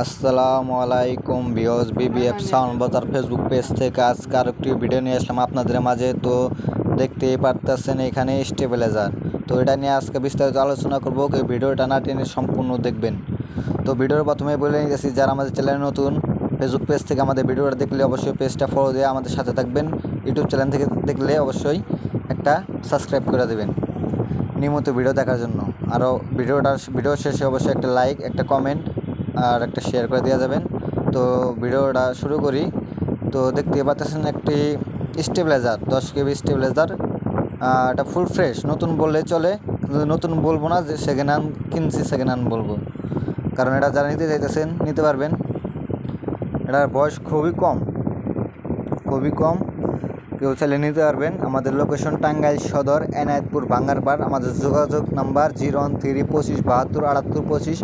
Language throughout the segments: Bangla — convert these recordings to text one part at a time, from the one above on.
আসসালামু আলাইকুম ভিউয়ার্স, বিবিএফ সাউন্ড বাজার ফেসবুক পেজ থেকে আজকে আরেকটি ভিডিও নিয়ে আসলাম আপনাদের মাঝে। তো দেখতেই পারতেছেন এখানে স্টেবিলাইজার। তো এটা নিয়ে আজকে বিস্তারিত আলোচনা করব। এই ভিডিওটা না টেনে সম্পূর্ণ দেখবেন। তো ভিডিওর প্রথমে বলে নিয়েছি, যারা আমাদের চ্যানেলে নতুন, ফেসবুক পেজ থেকে আমাদের ভিডিওটা দেখলে অবশ্যই পেজটা ফলো দিয়ে আমাদের সাথে থাকবেন। ইউটিউব চ্যানেল থেকে দেখলে অবশ্যই একটা সাবস্ক্রাইব করে দেবেন নিয়মিত ভিডিও দেখার জন্য। আরও ভিডিও শেষে অবশ্যই একটা লাইক, একটা কমেন্ট আর একটা শেয়ার করে দেওয়া যাবেন। তো ভিডিওটা শুরু করি। তো দেখতে পাচ্ছেন একটি স্টেবিলাইজার, 10 কেবি স্টেবিলাইজার। এটা ফুল ফ্রেশ, নতুন বললে চলে, নতুন বলবো না যে সেকেন্ড হ্যান্ড কিনছি, সেকেন্ড হ্যান্ড বলবো, কারণ এটা যারা নিতে চাইতেছেন নিতে পারবেন। এটার বয়স খুবই কম, কেউ চাইলে নিতে পারবেন। আমাদের লোকেশন টাঙ্গাইল সদর, এনায়েতপুর, বাঙ্গারপাড়। আমাদের যোগাযোগ নাম্বার 01325727825।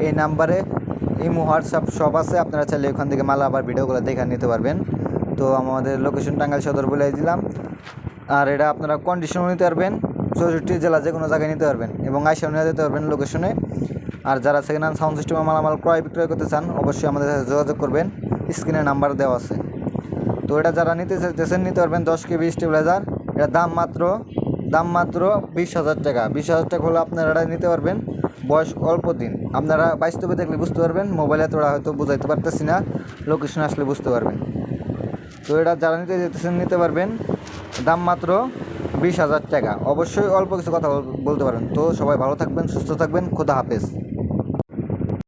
এই নাম্বারে ইমো, হোয়াটসঅ্যাপ সব আছে। আপনারা চাইলে ওখান থেকে মাল আবার ভিডিওগুলো দেখে নিতে পারবেন। তো আমাদের লোকেশন টাঙ্গাইল সদর বলে দিলাম। আর এটা আপনারা কন্ডিশনও নিতে পারবেন, 64 জেলা যে কোনো জায়গায় নিতে পারবেন এবং আইসাও নিয়ে যেতে পারবেন লোকেশনে। আর যারা সেকেন্ড হ্যান্ড সাউন্ড সিস্টেমের মালামাল ক্রয় বিক্রয় করতে চান অবশ্যই আমাদের সাথে যোগাযোগ করবেন, স্ক্রিনে নাম্বার দেওয়া আছে। তো এটা যারা নিতে চাইতেছেন নিতে পারবেন, 10 কেবি স্টেবিলাইজার। এটার দাম মাত্র 20,000 টাকা। 20,000 টাকা হলে আপনারা এটা নিতে পারবেন। বয়স অল্প দিন, আপনারা বাস্তবে দেখলে বুঝতে পারবেন, মোবাইলে তোরা হয়তো বুঝাইতে পারতেছি না, লোকেশনে আসলে বুঝতে পারবেন। তো এটা যারা নিতে চাইতেছেন নিতে পারবেন, দাম মাত্র 20,000 টাকা। অবশ্যই অল্প কিছু কথা বলতে পারবেন। তো সবাই ভালো থাকবেন, সুস্থ থাকবেন, খোদা হাফেজ।